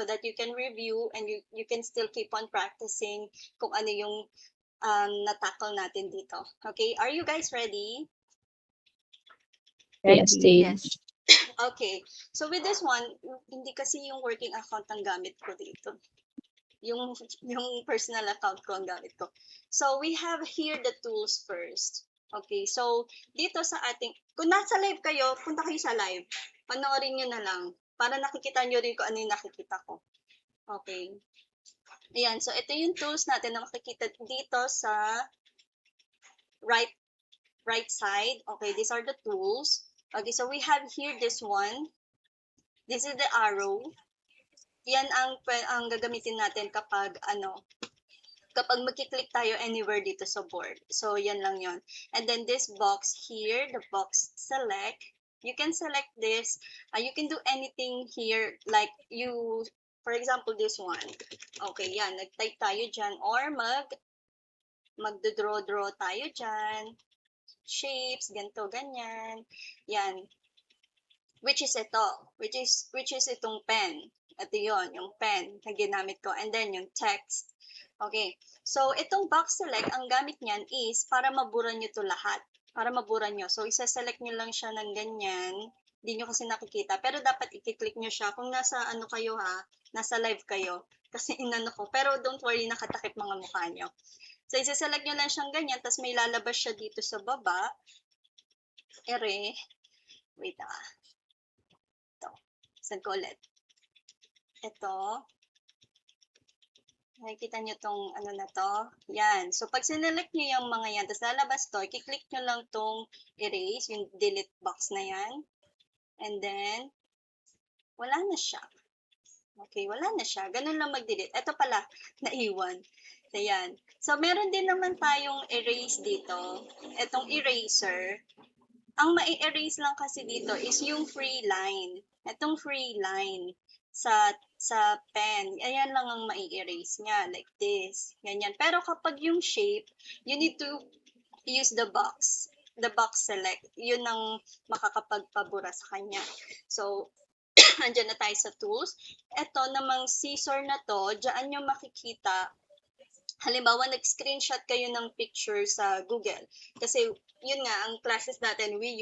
that you can review and you can still keep on practicing kung ano yung natakal natin dito. Okay, are you guys ready? Yes, Yes. Okay, so with this one, hindi kasi yung working account ang gamit ko dito. Yung personal account ko ang gamit ko. So we have here the tools first. Okay, so dito sa ating, kung nasa live kayo, punta kayo sa live. Panoorin nyo na lang para nakikita nyo rin kung ano yung nakikita ko. Okay. Ayan, so ito yung tools natin na makikita dito sa right side. Okay, these are the tools. Okay, so we have here this one. This is the arrow. Yan ang gagamitin natin kapag magki-click tayo anywhere dito sa board. So yan lang yon. And then this box here, the box select, you can select this. You can do anything here, like for example, this one. Okay, yan, nag-type tayo dyan, or magdo-draw tayo dyan. Shapes, ganito, ganyan. Yan. Which is ito. Which is itong pen. Ito yon, yung pen na ginamit ko. And then yung text. Okay. So, itong box select, ang gamit niyan is para mabura nyo to lahat. Para mabura nyo. So, isa-select nyo lang siya ng ganyan. Hindi nyo kasi nakikita. Pero dapat i-click nyo siya kung nasa kayo nasa live kayo. Kasi inano ko. Pero don't worry, nakatakip mga mukha nyo. So, isa-select nyo lang siyang ganyan, tapos may lalabas siya dito sa baba. Wait Ito. Saan ko ulit? Ito. Nakikita nyo tong ano na to? Yan. So, pag sinelect nyo yung mga yan, tapos lalabas to, i-click nyo lang tong erase, yung delete box na yan. And then, wala na siya. Okay, wala na siya. Ganun lang mag-delete. Ito pala, naiwan. Ayan. So, meron din naman tayong erase dito. Itong eraser. Ang ma-erase lang kasi dito is yung free line. Itong free line sa pen. Ayan lang ang ma-erase niya. Like this. Ganyan. Pero kapag yung shape, you need to use the box. The box select. Yun ang makakapagpabura sa kanya. So, andyan na tayo sa tools. Ito namang scissor na to, dyan nyo makikita. Halimbawa, nag-screenshot kayo ng picture sa Google. Kasi, yun nga, ang classes natin, we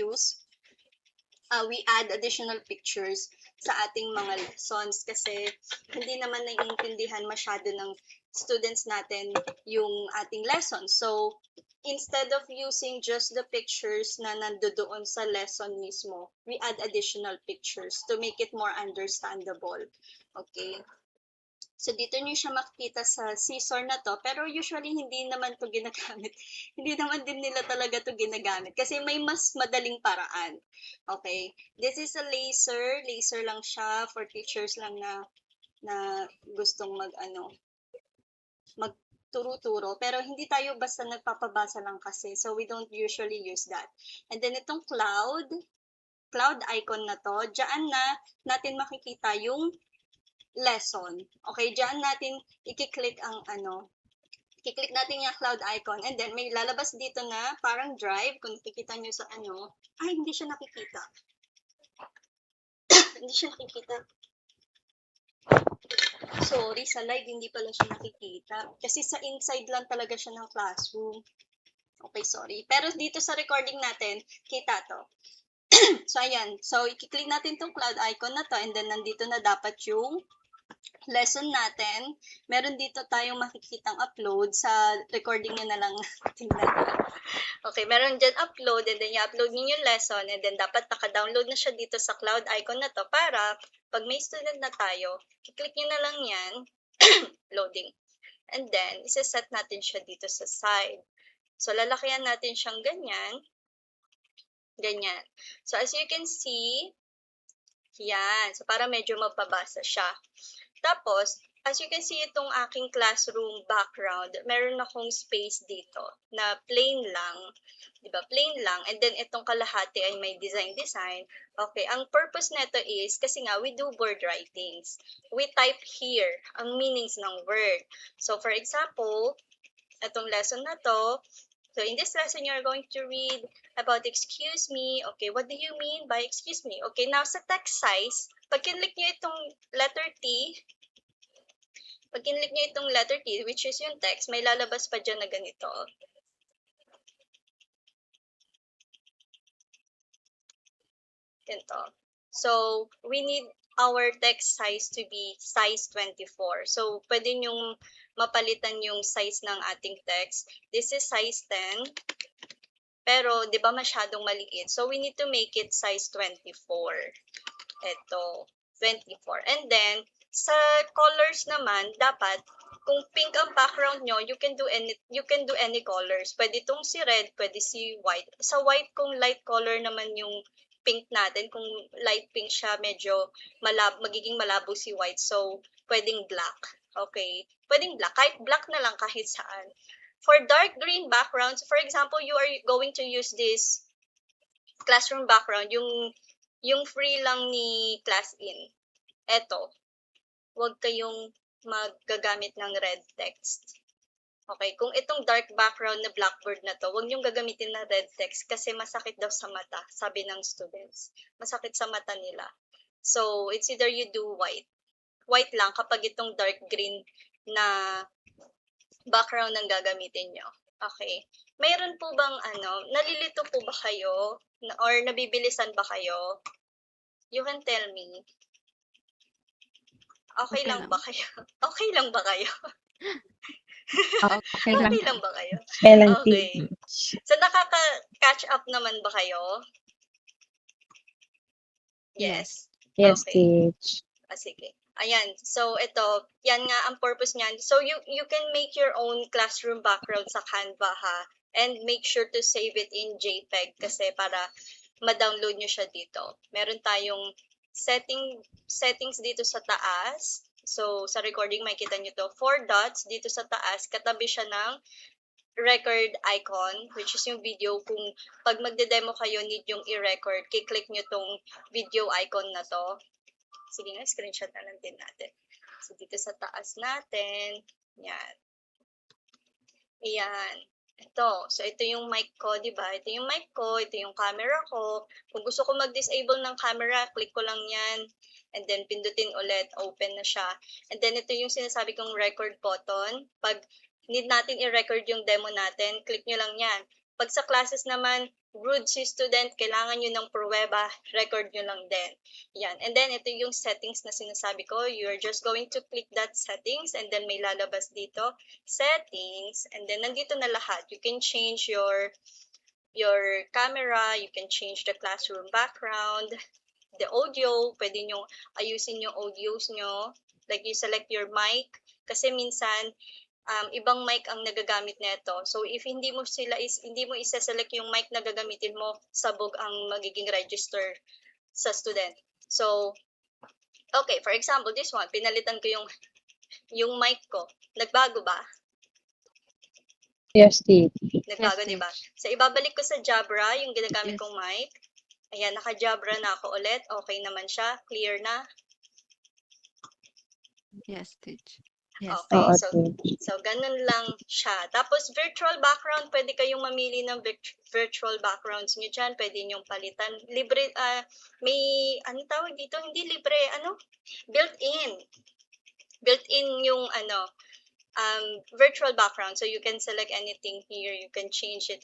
add additional pictures sa ating mga lessons kasi hindi naman naiintindihan masyado ng students natin yung ating lessons. So, instead of using just the pictures na nandoon sa lesson mismo, we add additional pictures to make it more understandable. Okay? So, dito nyo siya makikita sa scissor na to, pero usually hindi naman to ginagamit. Hindi naman din nila talaga to ginagamit kasi may mas madaling paraan. Okay? This is a laser. Laser lang siya for teachers lang na gustong magturo-turo. Pero hindi tayo basta nagpapabasa lang kasi. So, we don't usually use that. And then, itong cloud icon na to, dyan na natin makikita yung lesson. Okay, dyan natin i-click ang i-click natin yung cloud icon and then may lalabas dito na parang drive. Kung nakikita nyo sa hindi siya nakikita. Hindi siya nakikita. Sorry, sa live hindi pala siya nakikita. Kasi sa inside lang talaga siya ng classroom. Okay, sorry. Pero dito sa recording natin, kita to. So, ayan. So, i-click natin tong cloud icon na to and then nandito na dapat yung lesson natin. Meron dito tayong makikitang upload. Sa recording nyo na lang tingnan. Okay, meron dyan upload and then i-upload nyo yung lesson and then dapat naka-download na siya dito sa cloud icon na to para pag may student na tayo, i-click nyo na lang yan, loading. And then, isa-set natin siya dito sa side. So, lalakihan natin siyang ganyan. Ganyan. So, as you can see, yan. So, para medyo mapabasa siya. Tapos, as you can see, itong aking classroom background, meron akong space dito na plain lang. Diba? Plain lang. And then, itong kalahati ay may design. Okay. Ang purpose nito is, kasi nga, we do word writings. We type here ang meanings ng word. So, for example, itong lesson na to, so in this lesson, you're going to read about excuse me. Okay, what do you mean by excuse me? Okay, now sa text size, pag kinlik nyo itong letter T, Pag kinlik nyo itong letter T, which is yung text, may lalabas pa dyan na ganito. Ganito. So, we need our text size to be size 24. So, pwede nyong mapalitan yung size ng ating text. This is size 10. Pero, di ba masyadong maliit? So, we need to make it size 24. Ito, 24. And then, sa colors naman, dapat, kung pink ang background nyo, you can do any colors. Pwede itong si red, pwede si white. Sa white, kung light color naman yung pink natin, kung light pink siya, medyo magiging malabo si white. So, pwedeng black. Okay? Pwedeng black. Kahit black na lang, kahit saan. For dark green backgrounds, for example, you are going to use this classroom background, yung free lang ni ClassIn. Eto, huwag kayong magagamit ng red text. Okay, kung itong dark background na Blackboard na to, huwag niyong gagamitin na red text kasi masakit daw sa mata, sabi ng students. Masakit sa mata nila. So, it's either you do white. White lang kapag itong dark green na background ang gagamitin nyo. Okay. Mayroon po bang nalilito po ba kayo? Or nabibilisan ba kayo? You can tell me. Okay lang ba kayo? Okay lang ba kayo? Okay lang. Okay lang ba kayo? Kailan Okay. So, nakaka-catch up naman ba kayo? Yes. Yes, Okay. teach. Sige. Ayan. So, ito, yan nga ang purpose niyan. So, you can make your own classroom background sa Canva, ha? And make sure to save it in JPEG kasi para ma-download nyo siya dito. Meron tayong settings dito sa taas. So, sa recording, makikita nyo to. 4 dots dito sa taas. Katabi siya ng record icon, which is yung video. Kung pag magde-demo kayo, need yung i-record, kiklik nyo tong video icon na to. Sige nga, screenshot na lang din natin. So, dito sa taas natin. Yan. Ayan. Ito. So, ito yung mic ko, di ba? Ito yung mic ko. Ito yung camera ko. Kung gusto ko mag-disable ng camera, click ko lang yan. And then, pindutin ulit. Open na siya. And then, ito yung sinasabi kong record button. Pag need natin i-record yung demo natin, click nyo lang yan. Pag sa classes naman, rude si student, kailangan nyo ng pruweba, record nyo lang din. Yan. And then, ito yung settings na sinasabi ko. You're just going to click that settings and then may lalabas dito, settings, and then nandito na lahat. You can change your camera, you can change the classroom background, the audio, pwede nyo ayusin yung audios nyo. Like, you select your mic, kasi minsan, ibang mic ang nagagamit nito. So, if hindi mo isa-select yung mic na gagamitin mo, sabog ang magiging register sa student. So, okay, for example, this one, pinalitan ko yung mic ko. Nagbago ba? Yes, teach. Nagbago, Yes, diba? teach. So, ibabalik ko sa Jabra, yung ginagamit Yes. kong mic. Ayan, naka-Jabra na ako ulit. Okay naman siya. Clear na. Yes, teach. Yes. Okay, Oo, so teach. ganun lang siya. Tapos, virtual background, pwede kayong mamili ng virtual backgrounds nyo dyan. Pwede nyong palitan. Libre, may, tawag dito? Hindi libre, built-in. Built-in yung, virtual background. So, you can select anything here. You can change it,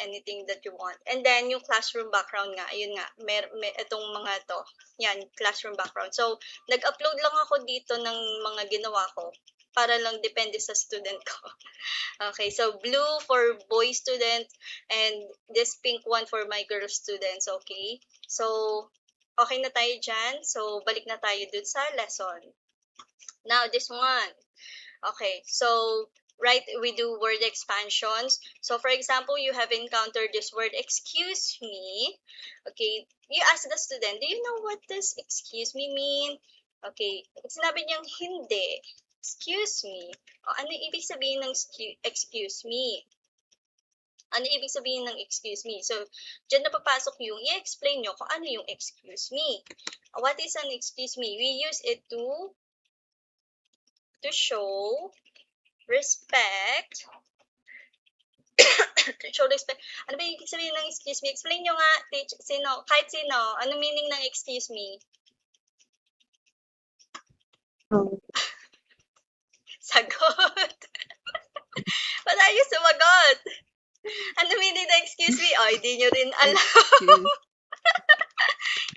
anything that you want. And then, yung classroom background nga, ayun nga, may itong mga to. Yan, classroom background. So, nag-upload lang ako dito ng mga ginawa ko para lang depende sa student ko. Okay, so blue for boy student and this pink one for my girl students, okay? So, okay na tayo dyan. So, balik na tayo dun sa lesson. Now, this one. Okay, so we do word expansions. So, for example, you have encountered this word, excuse me. Okay, you ask the student, do you know what does excuse me mean? Okay, sinabi niyang hindi. Excuse me. O, ano ibig sabihin ng excuse me? Ano ibig sabihin ng excuse me? So, dyan na papasok yung i-explain nyo kung ano yung excuse me. What is an excuse me? We use it to show respect. To show respect. Ano ba yung ibig sabihin ng excuse me? Explain nyo nga, teach, kahit sino. Ano meaning ng excuse me? Sagot. Ba't ayaw sumagot? Ano meaning na excuse me? Oh, hindi nyo rin alam. Excuse.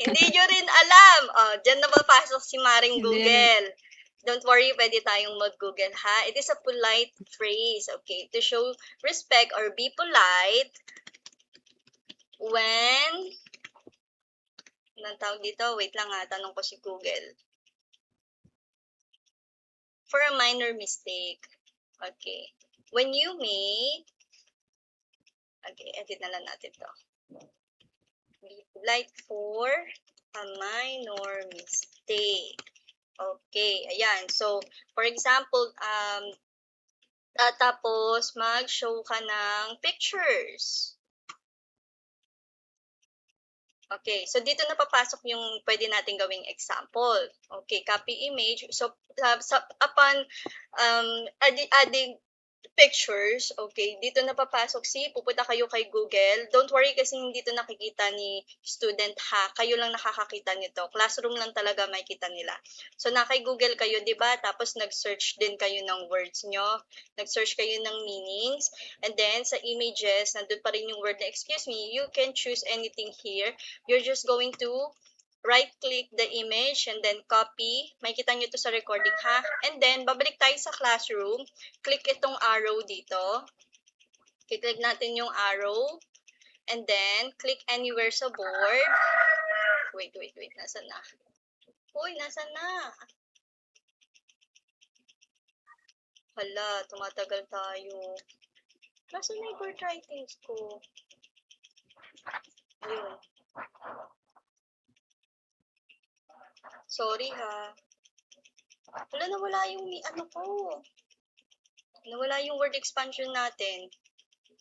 Hindi nyo rin alam. Oh, dyan na papasok si Maring Hindi Google. Don't worry, pwede tayong mag-Google, ha? It is a polite phrase, okay? To show respect or be polite when... Anong tawag dito? Wait lang ha, tanong ko si Google. For a minor mistake. Okay. When you made... Okay, edit na lang natin to. Be polite for a minor mistake. Okay, ayan. So, for example, tapos mag-show ka ng pictures. Okay, so dito na papasok yung pwede natin gawing example. Okay, copy image. So, upon adding pictures, okay, dito na papasok pupunta kayo kay Google. Don't worry kasi hindi ito nakikita ni student ha. Kayo lang nakakakita nito. Classroom lang talaga makikita nila. So, kay Google kayo, di ba? Tapos, nag-search din kayo ng words nyo. Nag-search kayo ng meanings. And then, sa images, nandun pa rin yung word na excuse me, you can choose anything here. You're just going to right-click the image and then copy. Makikita nyo ito sa recording, ha? And then, babalik tayo sa classroom. Click itong arrow dito. Click natin yung arrow. And then, click anywhere sa board. Wait. Nasaan na? Uy, nasaan na? Hala, tumatagal tayo. Nasaan na yung board writings ko? Ayun. Sorry ha. Wala, nawala yung ano ko. Nawala yung word expansion natin.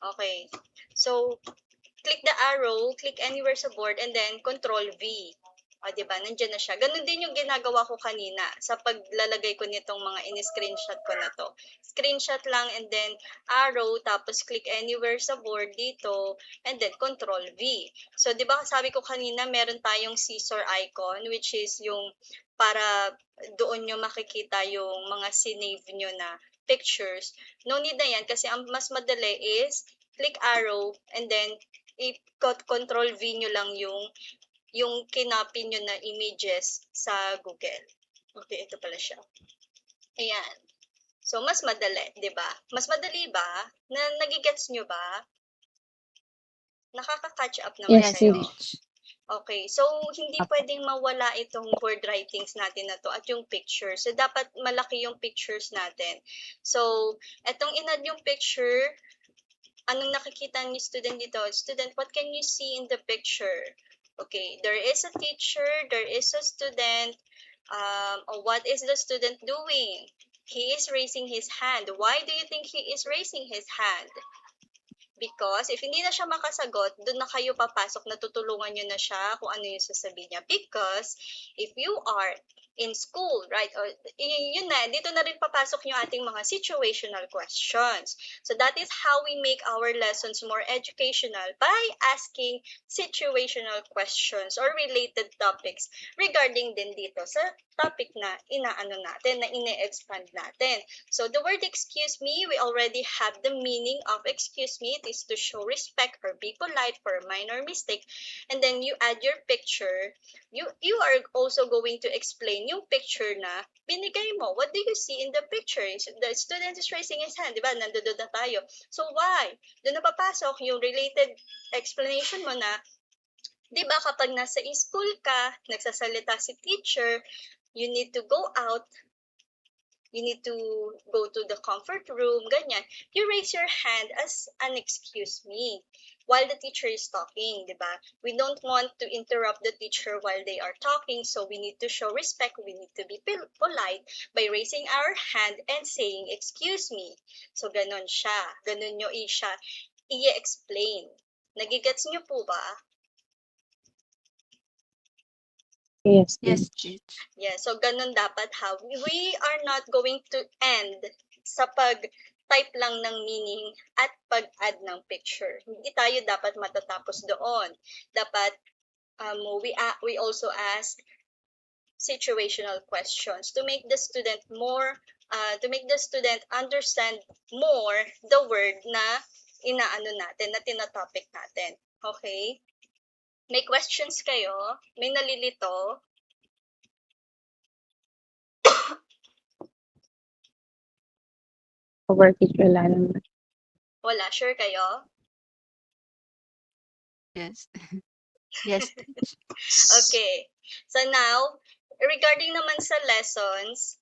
Okay. So, click the arrow, click anywhere sa board, and then Control V. O, diba? Nandiyan na siya. Ganun din yung ginagawa ko kanina sa paglalagay ko nitong mga in-screenshot ko na to. Screenshot lang and then arrow, tapos click anywhere sa board dito, and then Control V. So, diba sabi ko kanina, meron tayong scissor icon, which is yung para doon nyo makikita yung mga sinave nyo na pictures. No need na yan kasi ang mas madali is click arrow and then i-control V nyo lang yung kinopy nyo na images sa Google. Okay, ito pala siya. Ayan. So, mas madali, di ba? Mas madali ba? Nagigets nyo ba? Nakaka-catch up naman Yes, kayo. teach. Okay, so hindi pwedeng mawala itong word writings natin na to at yung pictures. So, dapat malaki yung pictures natin. So, etong in-add yung picture, anong nakikita ni student dito? Student, what can you see in the picture? Okay, there is a teacher, there is a student. What is the student doing? He is raising his hand. Why do you think he is raising his hand? Because if hindi na siya makasagot, doon na kayo papasok na tutulungan nyo na siya kung ano yung sasabihin niya. Because if you are in school, right, or yun na, dito na rin papasok yung ating mga situational questions. So that is how we make our lessons more educational by asking situational questions or related topics regarding din dito sa topic na inaano natin, na ine-expand natin. So the word excuse me, we already have the meaning of excuse me. It is to show respect or be polite for a minor mistake. And then you add your picture. You are also going to explain yung picture na binigay mo. What do you see in the picture? The student is raising his hand, di ba? Nandoon na tayo. So why? Doon na papasok yung related explanation mo na, di ba kapag nasa school ka, nagsasalita si teacher, you need to go out, you need to go to the comfort room, ganyan. You raise your hand as an excuse me while the teacher is talking, di ba? We don't want to interrupt the teacher while they are talking, so we need to show respect. We need to be polite by raising our hand and saying, excuse me. So, ganon siya. Ganon nyo siya i-explain. Nagigets nyo po ba? Yes, teach. Yeah, so ganun dapat ha. We are not going to end sa pag-type lang ng meaning at pag-add ng picture. Hindi tayo dapat matatapos doon. Dapat we also ask situational questions to make the student more to make the student understand more the word na inaano natin, na tinatopic natin. Okay? May questions kayo? May nalilito? Over teacher, wala naman. Wala, sure kayo? Yes. Yes, teach. Okay. So now, regarding naman sa lessons,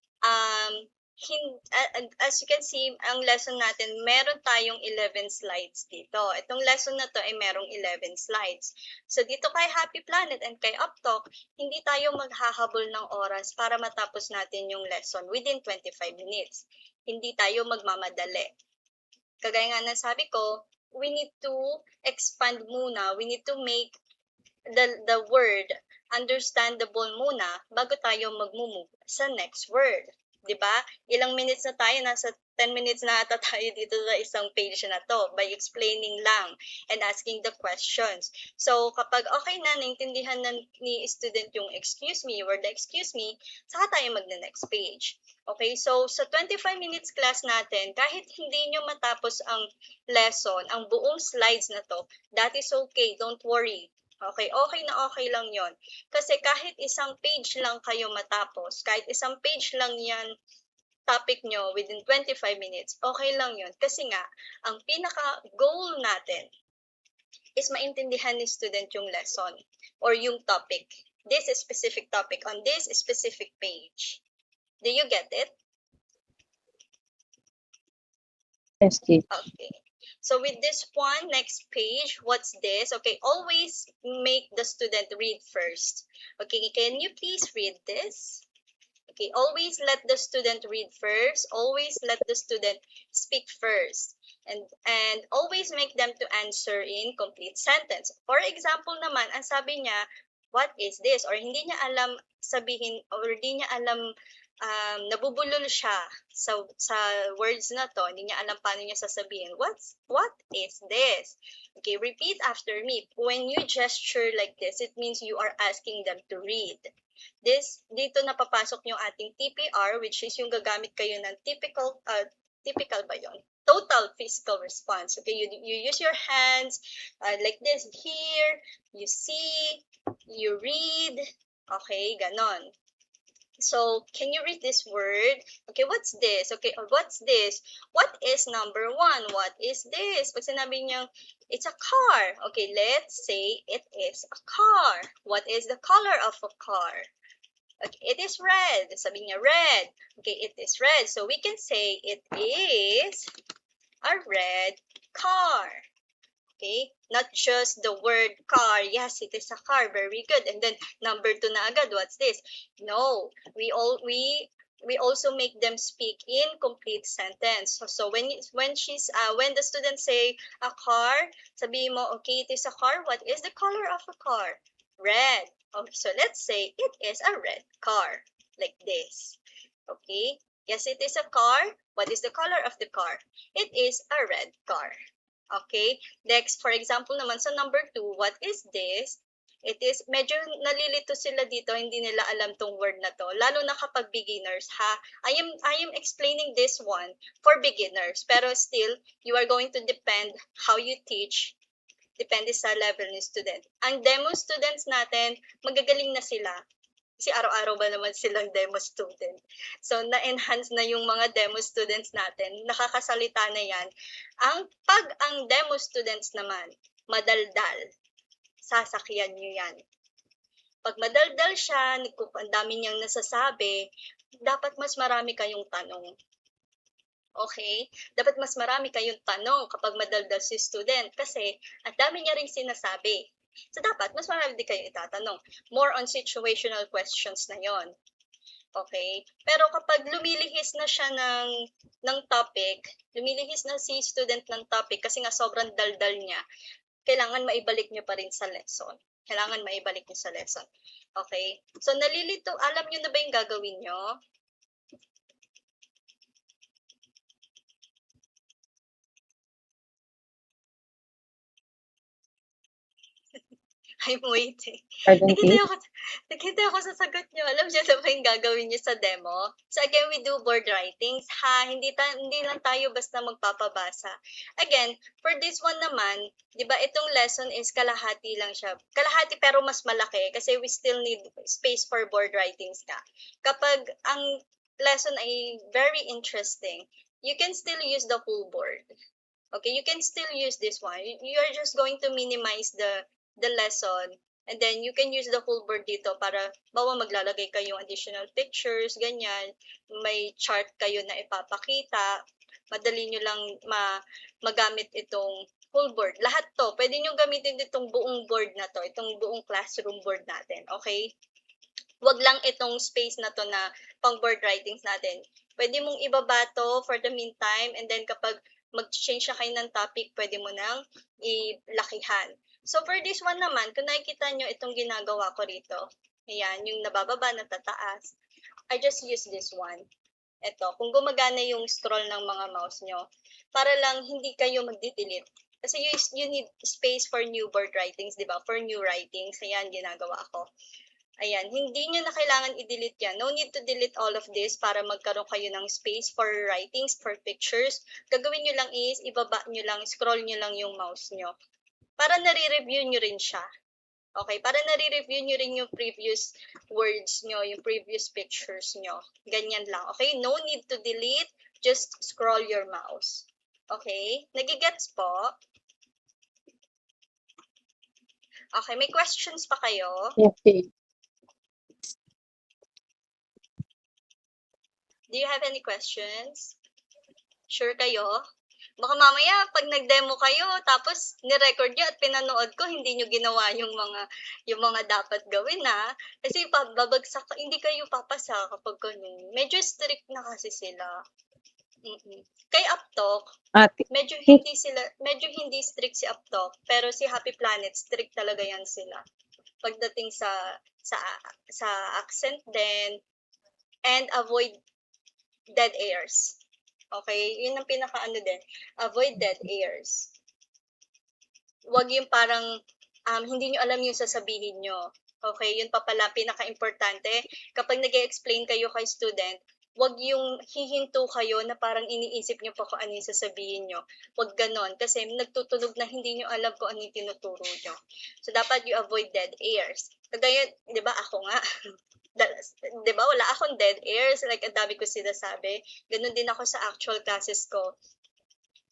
as you can see, ang lesson natin, meron tayong 11 slides dito. Itong lesson na to ay merong 11 slides. So dito kay Happy Planet and kay Uptalk, hindi tayo maghahabol ng oras para matapos natin yung lesson within 25 minutes. Hindi tayo magmamadali. Kagaya nga ng sabi ko, we need to expand muna. We need to make the word understandable muna bago tayo mag-move sa next word. 'Di ba? Ilang minutes na tayo, nasa 10 minutes na ata tayo dito sa isang page na to by explaining lang and asking the questions. So, kapag okay na, naintindihan na ni student yung excuse me, word excuse me, saka tayo mag-next page. Okay, so sa 25 minutes class natin, kahit hindi nyo matapos ang lesson, ang buong slides na to, that is okay, don't worry. Okay, okay na okay lang yon. Kasi kahit isang page lang kayo matapos, kahit isang page lang yan topic nyo within 25 minutes, okay lang yon. Kasi nga, ang pinaka-goal natin is maintindihan ni student yung lesson or yung topic. This specific topic on this specific page. Do you get it? Yes, teach. Okay. So with this one, next page, what's this? Okay, always make the student read first. Okay, can you please read this? Okay, always let the student read first. Always let the student speak first. And always make them to answer in complete sentence. For example naman, ang sabi niya, what is this? Or hindi niya alam sabihin, or hindi niya alam, nabubulol siya sa words na to, hindi niya alam paano niya sasabihin, what is this? Okay, repeat after me. When you gesture like this, it means you are asking them to read. Dito na papasok yung ating TPR, which is yung gagamit kayo ng typical ba yon? Total physical response. Okay, you use your hands like this. Here, you see, you read. Okay, ganon. So, can you read this word? Okay, what's this? Okay, what's this? What is number 1? What is this? Pag sinabi niyo, it's a car. Okay, let's say it is a car. What is the color of a car? Okay, it is red. Sabi niya, red. Okay, it is red. So, we can say it is a red car. Okay? Not just the word car. Yes, it is a car. Very good. And then number 2 na agad. What's this? No. We also make them speak in complete sentence. So when the students say a car, sabihin mo, okay, it is a car. What is the color of a car? Red. Okay, so let's say it is a red car. Like this. Okay? Yes, it is a car. What is the color of the car? It is a red car. Okay? Next, for example naman sa number 2, what is this? It is, medyo nalilito sila dito, hindi nila alam tong word na to, lalo na kapag beginners, ha? I am explaining this one for beginners, pero still, you are going to depend how you teach, depende sa level ni student. Ang demo students natin, magagaling na sila. Kasi araw-araw ba naman silang demo student. So, na-enhance na yung mga demo students natin. Nakakasalita na yan. Pag ang demo students naman, madaldal, sasakyan nyo yan. Pag madaldal siya, ang dami niyang nasasabi, dapat mas marami kayong tanong. Okay? Dapat mas marami kayong tanong kapag madaldal si student kasi ang dami niya rin sinasabi. So, dapat, mas marami din kayo itatanong. More on situational questions na yon. Okay? Pero kapag lumilihis na siya ng topic, lumilihis na si student ng topic kasi nga sobrang daldal niya, kailangan maibalik niyo pa rin sa lesson. Kailangan maibalik niyo sa lesson. Okay? So, nalilito, alam niyo na ba yung gagawin niyo? I'm waiting. Pardon, Naghintay please? ako, naghintay ako sa sagot niyo. Alam niyo na ba yung gagawin niyo sa demo? So again, we do board writings. Ha, hindi lang tayo basta magpapabasa. Again, for this one naman, di ba itong lesson is kalahati lang siya. Kalahati pero mas malaki kasi we still need space for board writings ka. Kapag ang lesson ay very interesting, you can still use the full board. Okay, you can still use this one. You're just going to minimize the lesson and then you can use the full board dito para bawa maglalagay kayong additional pictures, ganyan. May chart kayo na ipapakita. Madali nyo lang magamit itong full board. Lahat to, pwede nyo gamitin itong buong board na to, itong buong classroom board natin. Okay? Wag lang itong space na to na pang board writings natin. Pwede mong ibaba to for the meantime and then kapag mag-change siya kayo ng topic, pwede mo nang ilakihan. So for this one naman, kung nakikita nyo itong ginagawa ko rito, ayan, yung nabababa na tataas, I just use this one. Ito, kung gumagana yung scroll ng mga mouse nyo, para lang hindi kayo mag-delete. Kasi you need space for new board writings, di ba? For new writings, ayan, ginagawa ko. Ayan, hindi nyo na kailangan i-delete yan. No need to delete all of this para magkaroon kayo ng space for writings, for pictures. Gagawin nyo lang is, ibaba nyo lang, scroll nyo lang yung mouse nyo. Para nare-review nyo rin siya. Okay, para nare-review nyo rin yung previous words nyo, yung previous pictures nyo. Ganyan lang. Okay, no need to delete, just scroll your mouse. Okay, nagigets po? Okay, may questions pa kayo? Yes, please. Do you have any questions? Sure kayo? Baka mamaya pag nag-demo kayo tapos ni-record nyo at pinanood ko hindi nyo ginawa yung mga dapat gawin na kasi babagsak hindi kayo papasa kapag ganun. Medyo strict na kasi sila. Kay Uptalk, Ate, medyo hindi strict si Uptalk, pero si Happy Planet strict talaga yan sila. Pagdating sa accent din and avoid dead airs. Okay? Yun ang pinaka-ano din. Avoid dead airs. Huwag yung parang hindi nyo alam yung sasabihin nyo. Okay? Yun pa pala pinaka-importante. Kapag nag-explain kayo kay student, huwag yung hihinto kayo na parang iniisip nyo pa kung ano yung sasabihin nyo. Huwag ganon. Kasi nagtutunog na hindi nyo alam kung ano yung tinuturo nyo. So, dapat you avoid dead airs. Kagaya, di ba ako nga, di ba, wala akong dead airs. Like, ang dami ko sinasabi. Ganun din ako sa actual classes ko.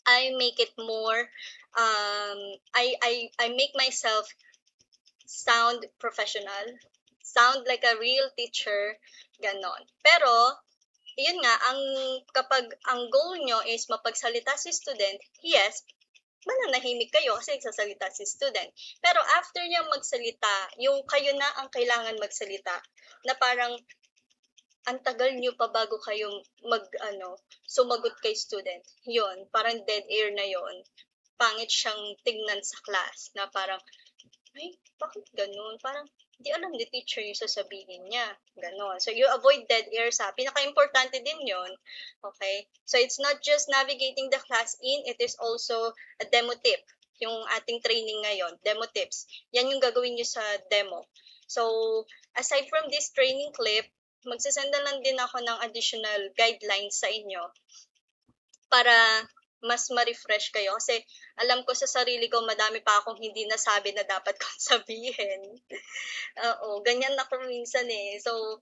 I make it more, I make myself sound professional. Sound like a real teacher. Ganon. Pero, yun nga, kapag ang goal nyo is mapagsalita si student, yes, mananahimik kayo kasi nagsasalita si student. Pero after niya magsalita, yung kayo na ang kailangan magsalita, na parang ang tagal niyo pa bago kayo sumagot kay student. Yun, parang dead air na yon. Pangit siyang tingnan sa class na parang, ay, bakit ganun? Parang, di alam ni teacher yung sasabihin niya. Ganon. So, you avoid dead air sa. Pinaka-importante din yon. Okay? So, it's not just navigating the class in, it is also a demo tip. Yung ating training ngayon, demo tips. Yan yung gagawin nyo sa demo. So, aside from this training clip, magsasenda lang din ako ng additional guidelines sa inyo para mas ma-refresh kayo. Kasi alam ko sa sarili ko, madami pa akong hindi nasabi na dapat kong sabihin. Oo, ganyan ako minsan eh. So,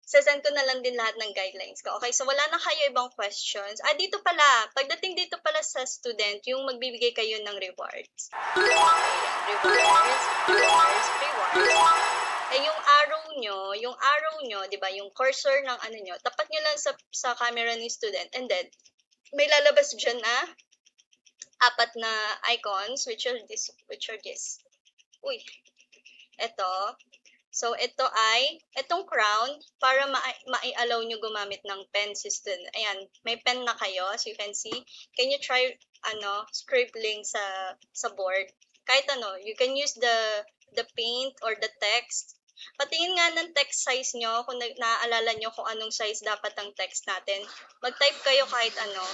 sasend ko na lang din lahat ng guidelines ko. Okay, so wala na kayo ibang questions. Dito pala, pagdating dito pala sa student, yung magbibigay kayo ng rewards. Rewards. Yung arrow nyo, di ba, yung cursor ng ano nyo, tapat nyo lang sa camera ng student, and then, may lalabas dyan na 4 na icons, which are this. Uy, eto. So, itong crown, para ma-allow nyo gumamit ng pen system. Ayan, may pen na kayo, as you can see. Can you try, scribbling sa board? Kahit you can use the paint or the text. Patingin nga ng text size nyo, kung naaalala nyo kung anong size dapat ang text natin. Mag-type kayo kahit ano.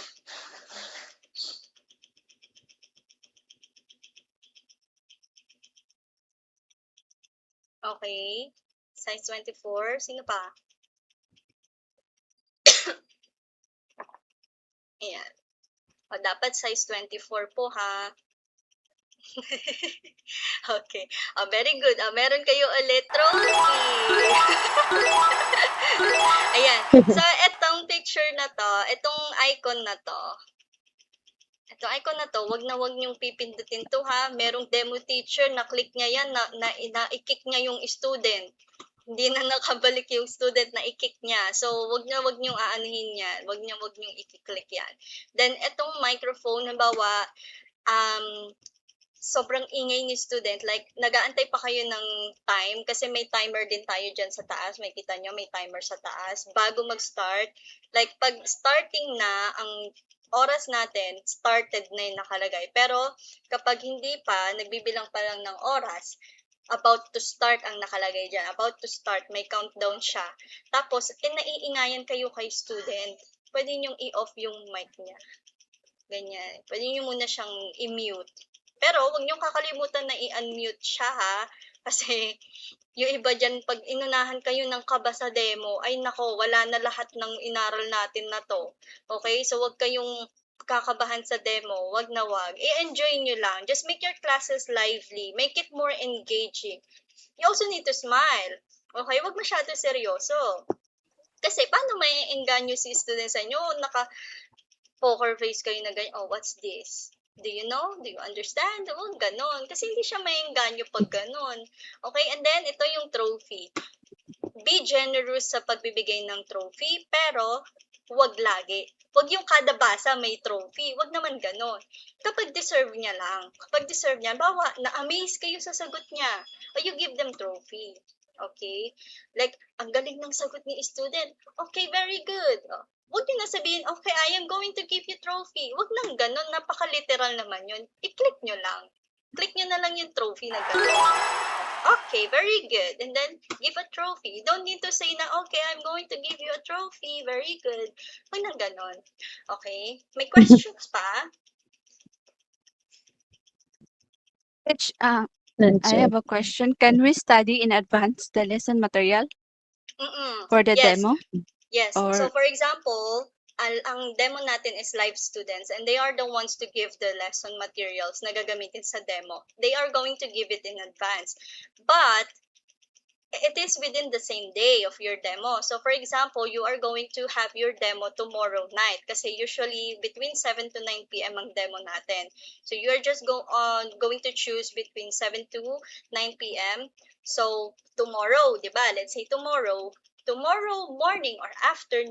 Okay. Size 24. Sino pa? Ayan. O, dapat size 24 po, ha? Okay. Very good. Meron kayo ulit trophy. Ayan. So, etong picture na to, etong icon na to, wag na wag niyong pipindutin to, ha. Merong demo teacher, na-click niya yan, na-i-kick niya yung student. Hindi na nakabalik yung student na i-kick niya. So, wag niyong aanuhin yan. Wag niyong i-click yan. Then, etong microphone, halimbawa, sobrang ingay ni student, like, nag-aantay pa kayo ng time, kasi may timer din tayo dyan sa taas, may kita nyo, may timer sa taas, bago mag-start, like, pag starting na, ang oras natin, started na yung nakalagay, pero kapag hindi pa, nagbibilang pa lang ng oras, about to start ang nakalagay dyan, about to start, may countdown siya, tapos, naiingayan kayo kay student, pwede nyong i-off yung mic niya, ganyan, pwede nyo muna siyang i-mute. Pero huwag niyong kakalimutan na i-unmute siya, ha, kasi yung iba dyan, pag inunahan kayo ng kaba sa demo, ay nako, wala na lahat ng inaral natin na to. Okay? So huwag kayong kakabahan sa demo, wag na wag. I-enjoy nyo lang. Just make your classes lively. Make it more engaging. You also need to smile. Okay? Wag masyado seryoso. Kasi paano may engganyo si student sa inyo? Naka-poker face kayo na ganyan, oh, what's this? Do you know? Do you understand? Oh, ganon. Kasi hindi siya maengganyo pag ganon. Okay? And then, ito yung trophy. Be generous sa pagbibigay ng trophy, pero wag lagi. Wag yung kada basa may trophy. Wag naman ganon. Kapag deserve niya lang. Kapag deserve niya, bawa, na-amaze kayo sa sagot niya. Or you give them trophy. Okay? Like, ang galing ng sagot ni student. Okay, very good. Huwag nyo na sabihin, okay, I am going to give you trophy. Huwag nang ganun, napaka-literal naman yun. I-click nyo lang. Click nyo na lang yung trophy na gano'n. Okay, very good. And then, give a trophy. You don't need to say na, okay, I'm going to give you a trophy. Very good. Huwag nang gano'n. Okay? May questions pa? I have a question. Can we study in advance the lesson material for the Yes. demo? Yes. Or So, for example, ang demo natin is live students, and they are the ones to give the lesson materials na gagamitin sa demo. They are going to give it in advance. But, it is within the same day of your demo. So, for example, you are going to have your demo tomorrow night kasi usually between 7 to 9 p.m. ang demo natin. So, you are just going to choose between 7 to 9 p.m. So, tomorrow, di ba? Let's say tomorrow morning or afternoon,